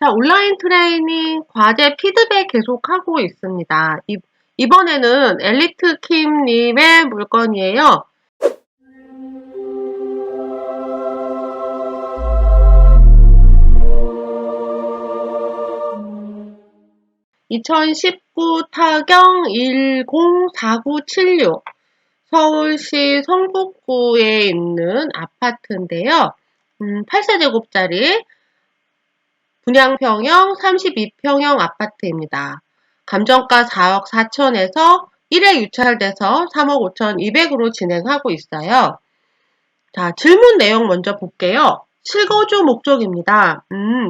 자, 온라인 트레이닝 과제 피드백 계속하고 있습니다. 이번에는 엘리트킴님의 물건이에요. 2019 타경 104976 서울시 성북구에 있는 아파트인데요. 8세제곱짜리 분양평형 32평형 아파트입니다. 감정가 4억 4천에서 1회 유찰돼서 3억 5천2백으로 진행하고 있어요. 자, 질문 내용 먼저 볼게요. 실거주 목적입니다.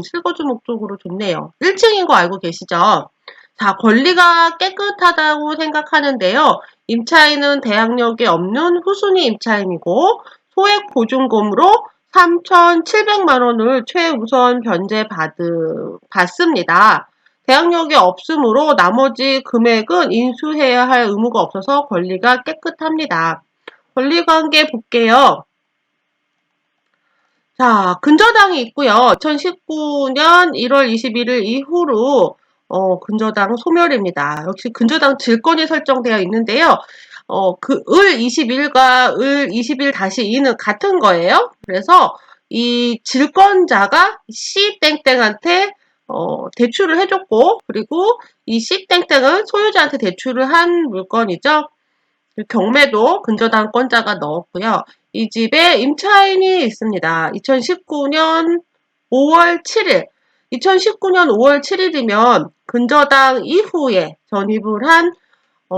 실거주 목적으로 좋네요. 1층인 거 알고 계시죠? 자, 권리가 깨끗하다고 생각하는데요. 임차인은 대항력이 없는 후순위 임차인이고 소액 보증금으로 3,700만 원을 최우선 변제 받습니다. 대항력이 없으므로 나머지 금액은 인수해야 할 의무가 없어서 권리가 깨끗합니다. 권리관계 볼게요. 자, 근저당이 있고요. 2019년 1월 21일 이후로 근저당 소멸입니다. 역시 근저당 질권이 설정되어 있는데요. 을 21과 을 21-2는 같은 거예요. 그래서 이 질권자가 C땡땡한테 대출을 해줬고, 그리고 이 C땡땡은 소유자한테 대출을 한 물건이죠. 경매도 근저당권자가 넣었고요. 이 집에 임차인이 있습니다. 2019년 5월 7일. 2019년 5월 7일이면 근저당 이후에 전입을 한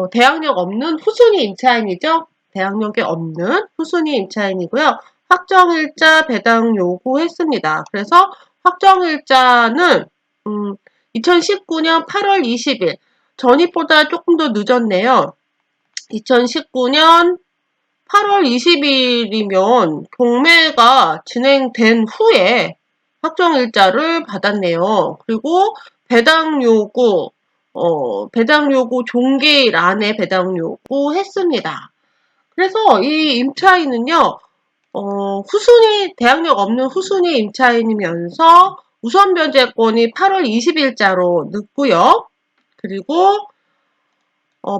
대항력 없는 후순위 임차인이죠. 대항력이 없는 후순위 임차인이고요. 확정일자 배당 요구했습니다. 그래서 확정일자는 2019년 8월 20일 전입보다 조금 더 늦었네요. 2019년 8월 20일이면 경매가 진행된 후에 확정일자를 받았네요. 그리고 배당 요구 종기란에 배당 요구 했습니다. 그래서 이 임차인은요, 대항력 없는 후순위 임차인이면서 우선 변제권이 8월 20일자로 늦고요. 그리고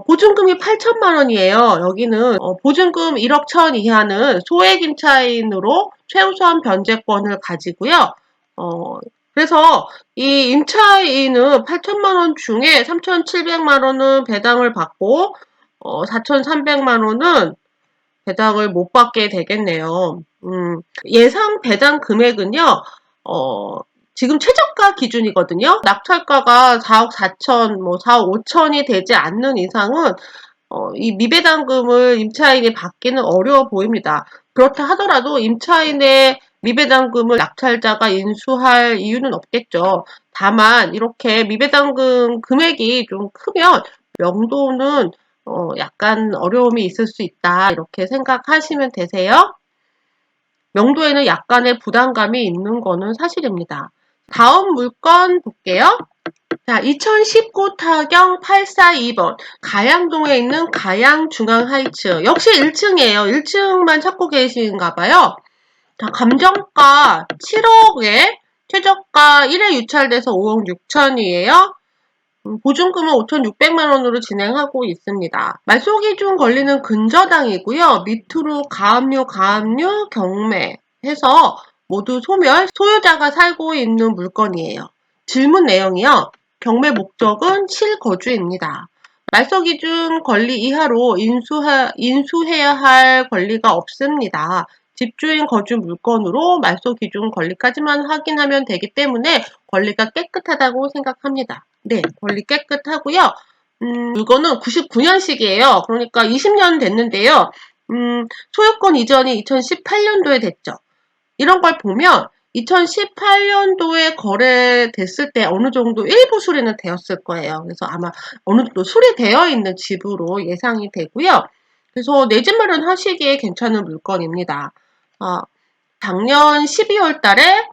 보증금이 8천만 원이에요. 여기는 보증금 1억 천 이하는 소액 임차인으로 최우선 변제권을 가지고요. 그래서 이 임차인은 8천만 원 중에 3,700만 원은 배당을 받고 4,300만 원은 배당을 못 받게 되겠네요. 예상 배당 금액은요. 지금 최저가 기준이거든요. 낙찰가가 4억 4천, 4억 5천이 되지 않는 이상은 이 미배당금을 임차인이 받기는 어려워 보입니다. 그렇다 하더라도 임차인의 미배당금을 낙찰자가 인수할 이유는 없겠죠. 다만 이렇게 미배당금 금액이 좀 크면 명도는 약간 어려움이 있을 수 있다. 이렇게 생각하시면 되세요. 명도에는 약간의 부담감이 있는 거는 사실입니다. 다음 물건 볼게요. 자, 2019 타경 842번 가양동에 있는 가양중앙하이츠 역시 1층이에요. 1층만 찾고 계신가 봐요. 자, 감정가 7억에 최저가 1회 유찰돼서 5억 6천이에요. 보증금은 5,600만 원으로 진행하고 있습니다. 말소기준 권리는 근저당이고요. 밑으로 가압류, 경매 해서 모두 소멸, 소유자가 살고 있는 물건이에요. 질문 내용이요. 경매 목적은 실거주입니다. 말소기준 권리 이하로 인수해야 할 권리가 없습니다. 집주인 거주 물건으로 말소기준 권리까지만 확인하면 되기 때문에 권리가 깨끗하다고 생각합니다. 네, 권리 깨끗하고요. 물건은 99년식이에요. 그러니까 20년 됐는데요. 소유권 이전이 2018년도에 됐죠. 이런 걸 보면 2018년도에 거래됐을 때 어느 정도 일부 수리는 되었을 거예요. 그래서 아마 어느 정도 수리되어 있는 집으로 예상이 되고요. 그래서 내 집 마련 하시기에 괜찮은 물건입니다. 작년 12월 달에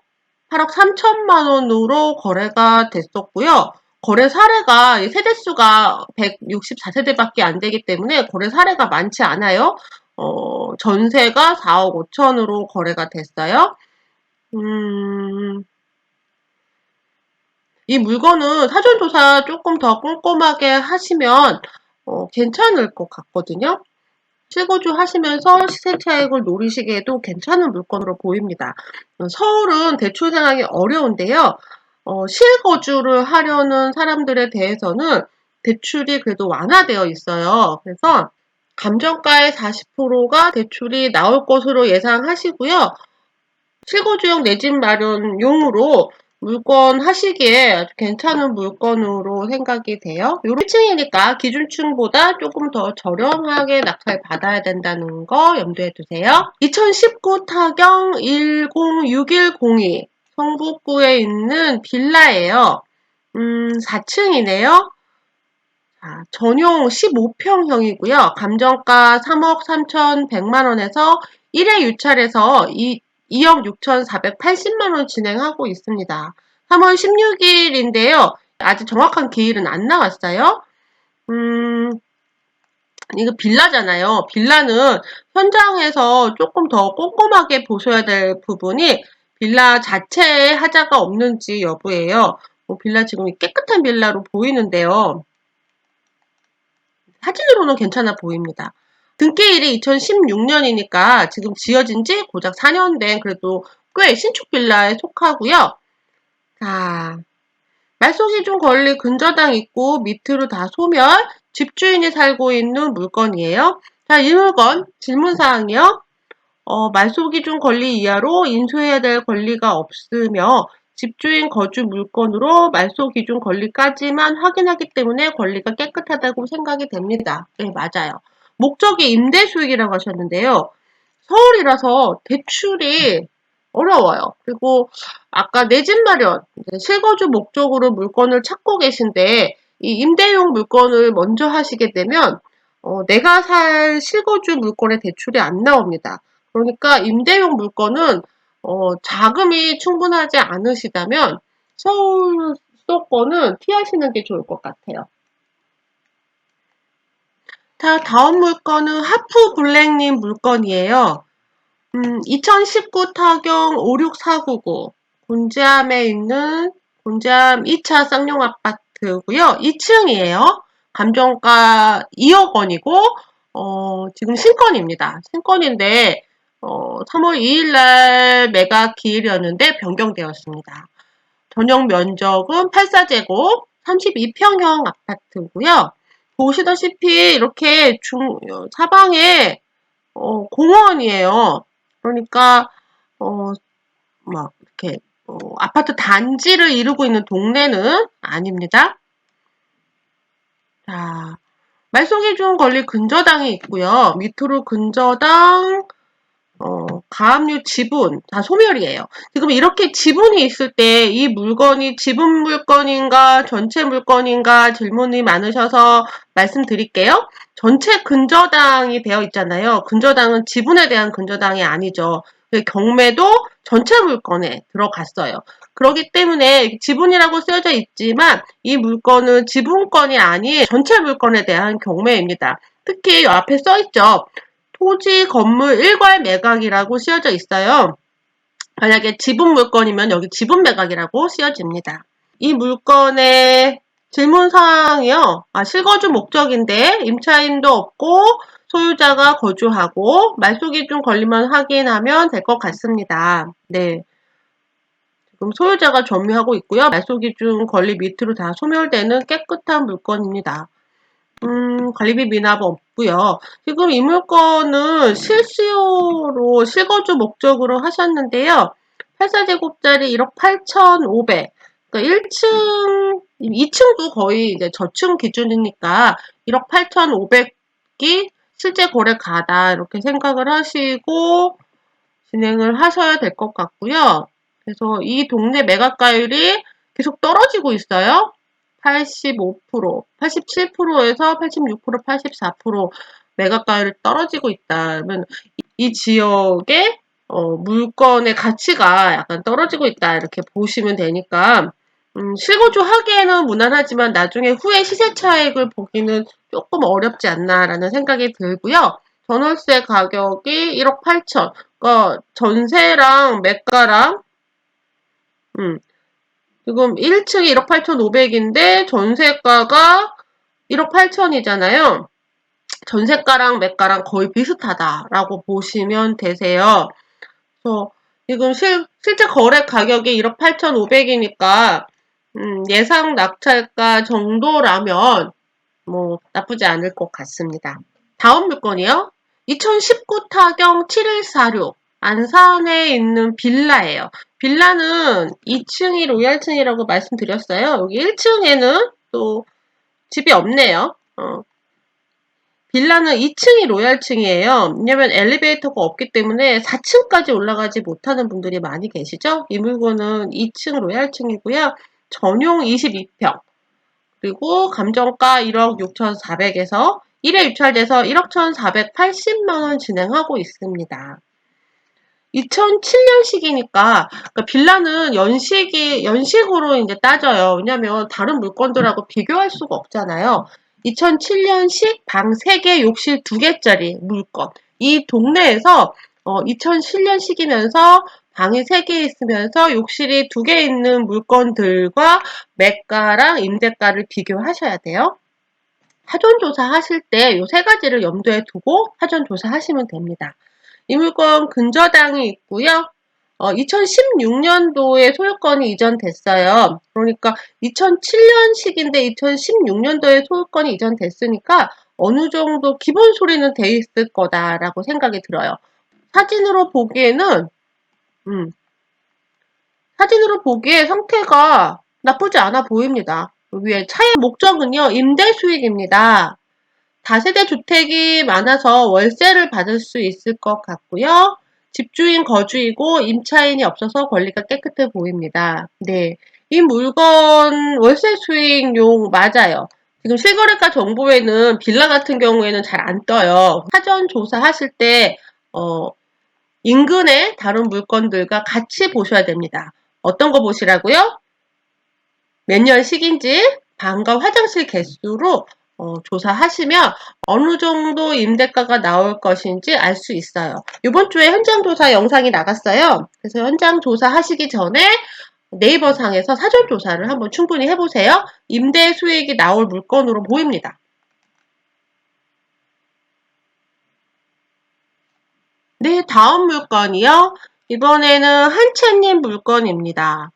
8억 3천만 원으로 거래가 됐었고요. 거래 사례가 세대수가 164세대밖에 안 되기 때문에 거래 사례가 많지 않아요. 전세가 4억 5천으로 거래가 됐어요. 이 물건은 사전조사 조금 더 꼼꼼하게 하시면 괜찮을 것 같거든요. 실거주 하시면서 시세 차익을 노리시기에도 괜찮은 물건으로 보입니다. 서울은 대출 생각이 어려운데요. 실거주를 하려는 사람들에 대해서는 대출이 그래도 완화되어 있어요. 그래서 감정가의 40%가 대출이 나올 것으로 예상하시고요. 실거주용 내 집 마련용으로 물건 하시기에 아주 괜찮은 물건으로 생각이 돼요. 요 1층이니까 기준층보다 조금 더 저렴하게 낙찰 받아야 된다는 거 염두에 두세요. 2019 타경 10610이 성북구에 있는 빌라예요. 4층이네요. 전용 15평형이고요. 감정가 3억 3,100만원에서 1회 유찰에서 2억 6,480만원 진행하고 있습니다. 3월 16일인데요. 아직 정확한 기일은 안 나왔어요. 이거 빌라잖아요. 빌라는 현장에서 조금 더 꼼꼼하게 보셔야 될 부분이 빌라 자체에 하자가 없는지 여부예요. 빌라 지금 깨끗한 빌라로 보이는데요. 사진으로는 괜찮아 보입니다. 등기일이 2016년이니까 지금 지어진 지 고작 4년 된 그래도 꽤 신축 빌라에 속하고요. 자, 말소기준 권리 근저당 있고 밑으로 다 소멸, 집주인이 살고 있는 물건이에요. 자, 이 물건 질문사항이요. 말소기준 권리 이하로 인수해야 될 권리가 없으며 집주인 거주 물건으로 말소기준 권리까지만 확인하기 때문에 권리가 깨끗하다고 생각이 됩니다. 네, 맞아요. 목적이 임대수익이라고 하셨는데요. 서울이라서 대출이 어려워요. 그리고 아까 내 집 마련, 실거주 목적으로 물건을 찾고 계신데 이 임대용 물건을 먼저 하시게 되면 내가 살 실거주 물건의 대출이 안 나옵니다. 그러니까 임대용 물건은 자금이 충분하지 않으시다면 서울 수도권은 피하시는 게 좋을 것 같아요. 자, 다음 물건은 하프 블랙님 물건이에요. 2019 타경 56499 곤지암에 있는 곤지암 2차 쌍용 아파트고요. 2층이에요. 감정가 2억 원이고 지금 신건입니다. 신건인데 3월 2일 날 매각 기일이었는데 변경되었습니다. 전용 면적은 84제곱 32평형 아파트고요. 보시다시피 이렇게 사방에 공원이에요. 그러니까 막 이렇게 아파트 단지를 이루고 있는 동네는 아닙니다. 자, 말소기준 권리 근저당이 있고요. 밑으로 근저당, 가압류 지분 다 소멸이에요. 지금 이렇게 지분이 있을 때 이 물건이 지분 물건인가 전체 물건인가 질문이 많으셔서 말씀드릴게요. 전체 근저당이 되어 있잖아요. 근저당은 지분에 대한 근저당이 아니죠. 경매도 전체 물건에 들어갔어요. 그렇기 때문에 지분이라고 쓰여져 있지만 이 물건은 지분권이 아닌 전체 물건에 대한 경매입니다. 특히 앞에 써있죠. 토지 건물 일괄 매각이라고 쓰여져 있어요. 만약에 지분 물건이면 여기 지분 매각이라고 쓰여집니다. 이 물건의 질문사항이요. 실거주 목적인데 임차인도 없고 소유자가 거주하고 말소기준 권리만 확인하면 될 것 같습니다. 네. 지금 소유자가 점유하고 있고요. 말소기준 권리 밑으로 다 소멸되는 깨끗한 물건입니다. 관리비 미납 없고요. 지금 이 물건은 실수요로 실거주 목적으로 하셨는데요. 84제곱짜리 1억 8,500. 그러니까 1층, 2층도 거의 이제 저층 기준이니까 1억 8,500이 실제 거래 가다 이렇게 생각을 하시고 진행을 하셔야 될 것 같고요. 그래서 이 동네 매각가율이 계속 떨어지고 있어요. 85%, 87%에서 86%, 84% 매각가율이 떨어지고 있다. 그러면 이 지역의 물건의 가치가 약간 떨어지고 있다. 이렇게 보시면 되니까 실거주 하기에는 무난하지만 나중에 후에 시세 차익을 보기는 조금 어렵지 않나라는 생각이 들고요. 전월세 가격이 1억 8천. 그러니까 전세랑 매가랑 지금 1층이 1억 8,500인데 전세가가 1억 8천이잖아요. 전세가랑 매가랑 거의 비슷하다라고 보시면 되세요. 그래서 지금 실제 거래 가격이 1억 8,500이니까 예상 낙찰가 정도라면 뭐 나쁘지 않을 것 같습니다. 다음 물건이요. 2019 타경 7146 안산에 있는 빌라예요. 빌라는 2층이 로얄층이라고 말씀드렸어요. 여기 1층에는 또 집이 없네요. 빌라는 2층이 로얄층이에요. 왜냐면 엘리베이터가 없기 때문에 4층까지 올라가지 못하는 분들이 많이 계시죠? 이 물건은 2층 로얄층이고요. 전용 22평. 그리고 감정가 1억 6,400에서 1회 유찰돼서 1억 1,480만원 진행하고 있습니다. 2007년식이니까 그러니까 빌라는 연식으로 이제 따져요. 왜냐면 다른 물건들하고 비교할 수가 없잖아요. 2007년식 방 3개, 욕실 2개짜리 물건. 이 동네에서 2007년식이면서 방이 3개 있으면서 욕실이 2개 있는 물건들과 매가랑 임대가를 비교하셔야 돼요. 사전조사 하실 때 이 3가지를 염두에 두고 사전조사 하시면 됩니다. 이 물건 근저당이 있고요. 2016년도에 소유권이 이전됐어요. 그러니까 2007년식인데 2016년도에 소유권이 이전됐으니까 어느 정도 기본 소리는 돼 있을 거다라고 생각이 들어요. 사진으로 보기에는 상태가 나쁘지 않아 보입니다. 위에 차의 목적은요, 임대 수익입니다. 다세대 주택이 많아서 월세를 받을 수 있을 것 같고요. 집주인 거주이고 임차인이 없어서 권리가 깨끗해 보입니다. 네, 이 물건 월세 수익용 맞아요. 지금 실거래가 정보에는 빌라 같은 경우에는 잘 안 떠요. 사전 조사하실 때 인근의 다른 물건들과 같이 보셔야 됩니다. 어떤 거 보시라고요? 몇 년식인지 방과 화장실 개수로 조사하시면 어느 정도 임대가가 나올 것인지 알 수 있어요. 이번 주에 현장 조사 영상이 나갔어요. 그래서 현장 조사 하시기 전에 네이버 상에서 사전 조사를 한번 충분히 해보세요. 임대 수익이 나올 물건으로 보입니다. 네, 다음 물건이요. 이번에는 한채님 물건입니다.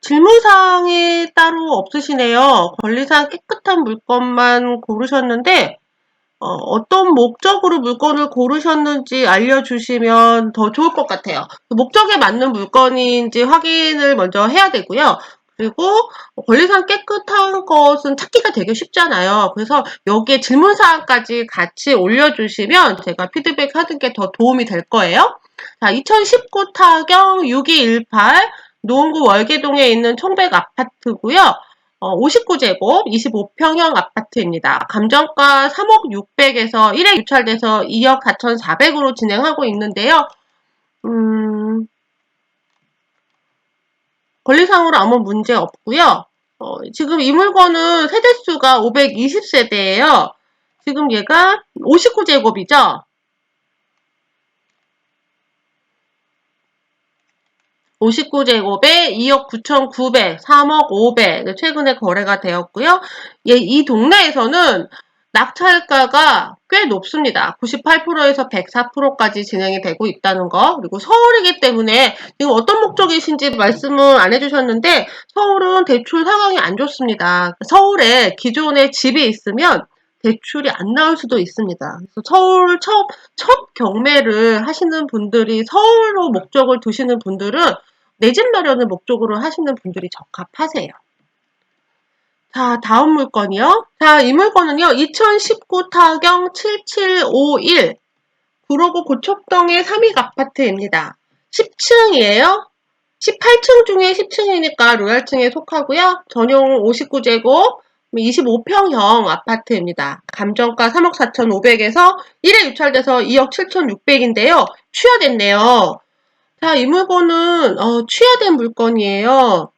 질문사항이 따로 없으시네요. 권리상 깨끗한 물건만 고르셨는데 어떤 목적으로 물건을 고르셨는지 알려주시면 더 좋을 것 같아요. 목적에 맞는 물건인지 확인을 먼저 해야 되고요. 그리고 권리상 깨끗한 것은 찾기가 되게 쉽잖아요. 그래서 여기에 질문사항까지 같이 올려주시면 제가 피드백 하는 게 더 도움이 될 거예요. 자, 2019 타경 6218 노원구 월계동에 있는 청백 아파트고요. 59제곱 25평형 아파트입니다. 감정가 3억 600에서 1회 유찰돼서 2억 4,400으로 진행하고 있는데요. 권리상으로 아무 문제 없고요. 지금 이 물건은 세대수가 520세대예요. 지금 얘가 59제곱이죠. 59제곱에 2억 9,900, 3억 500 최근에 거래가 되었고요. 이 동네에서는 낙찰가가 꽤 높습니다. 98%에서 104%까지 진행이 되고 있다는 거. 그리고 서울이기 때문에 지금 어떤 목적이신지 말씀을 안 해주셨는데 서울은 대출 상황이 안 좋습니다. 서울에 기존에 집이 있으면 대출이 안 나올 수도 있습니다. 그래서 서울 첫 경매를 하시는 분들이 서울로 목적을 두시는 분들은 내 집 마련을 목적으로 하시는 분들이 적합하세요. 자, 다음 물건이요. 자, 이 물건은요. 2019 타경 7751 구로구 고척동의 삼익 아파트입니다. 10층이에요. 18층 중에 10층이니까 로얄층에 속하고요. 전용 59제곱 25평형 아파트입니다. 감정가 3억 4,500에서 1회 유찰돼서 2억 7,600인데요. 취하됐네요. 자, 이 물건은 취하된 물건이에요.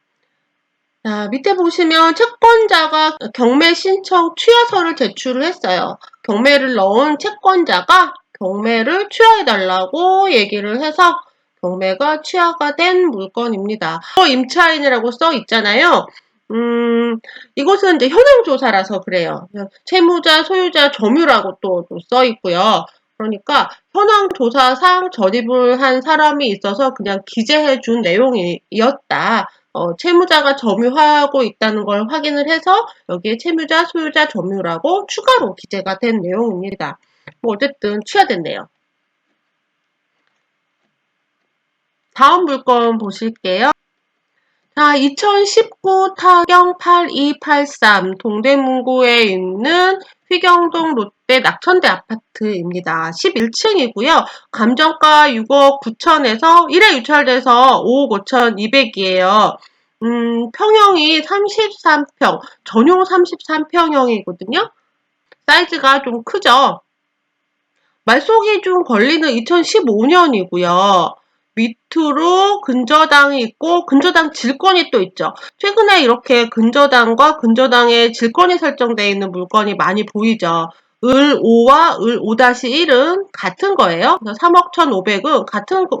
자, 밑에 보시면 채권자가 경매 신청 취하서를 제출을 했어요. 경매를 넣은 채권자가 경매를 취하해달라고 얘기를 해서 경매가 취하가 된 물건입니다. 임차인이라고 써 있잖아요. 이것은 이제 현황조사라서 그래요. 채무자, 소유자, 점유라고 또 써 있고요. 그러니까 현황조사상 전입을 한 사람이 있어서 그냥 기재해준 내용이었다. 채무자가 점유하고 있다는 걸 확인을 해서 여기에 채무자, 소유자, 점유라고 추가로 기재가 된 내용입니다. 뭐 어쨌든 취하됐네요. 다음 물건 보실게요. 자, 2019 타경 8283 동대문구에 있는 휘경동 롯데 낙천대 아파트입니다. 11층이고요. 감정가 6억 9천에서 1회 유찰돼서 5억 5천 2백이에요. 평형이 33평, 전용 33평형이거든요. 사이즈가 좀 크죠. 말소기 중 권리는 2015년이고요. 밑으로 근저당이 있고 근저당 질권이 또 있죠. 최근에 이렇게 근저당과 근저당의 질권이 설정되어 있는 물건이 많이 보이죠. 을 5와 을 5-1은 같은 거예요. 3억 1,500은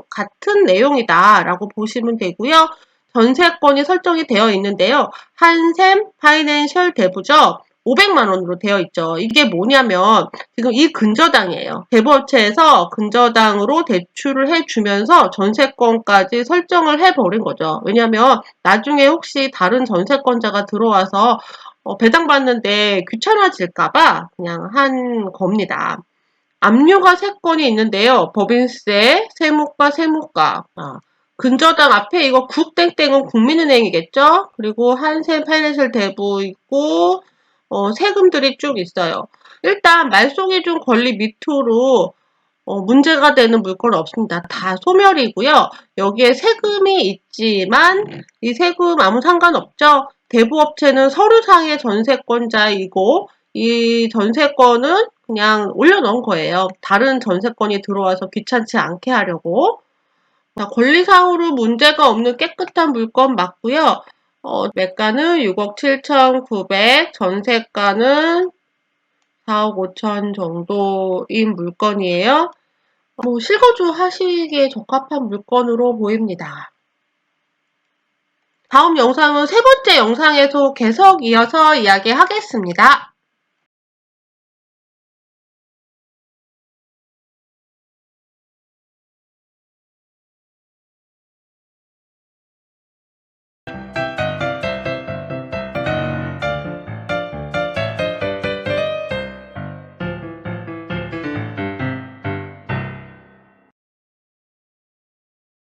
같은 내용이다 라고 보시면 되고요. 전세권이 설정이 되어 있는데요. 한샘 파이낸셜 대부죠. 500만 원으로 되어 있죠. 이게 뭐냐면 지금 이 근저당이에요. 대부업체에서 근저당으로 대출을 해주면서 전세권까지 설정을 해버린 거죠. 왜냐면 나중에 혹시 다른 전세권자가 들어와서 배당받는데 귀찮아질까봐 그냥 한 겁니다. 압류가 3건이 있는데요. 법인세, 세무과, 세무과. 근저당 앞에 이거 국땡땡은 국민은행이겠죠? 그리고 한샘 파이낸셜 대부 있고 세금들이 쭉 있어요. 일단 말소기준 권리 밑으로 문제가 되는 물건은 없습니다. 다 소멸이고요. 여기에 세금이 있지만 이 세금 아무 상관없죠. 대부업체는 서류상의 전세권자이고 이 전세권은 그냥 올려놓은 거예요. 다른 전세권이 들어와서 귀찮지 않게 하려고. 권리상으로 문제가 없는 깨끗한 물건 맞고요. 매가는 6억 7,900, 전세가는 4억 5천 정도인 물건이에요. 실거주 하시기에 적합한 물건으로 보입니다. 다음 영상은 세 번째 영상에서 계속 이어서 이야기하겠습니다.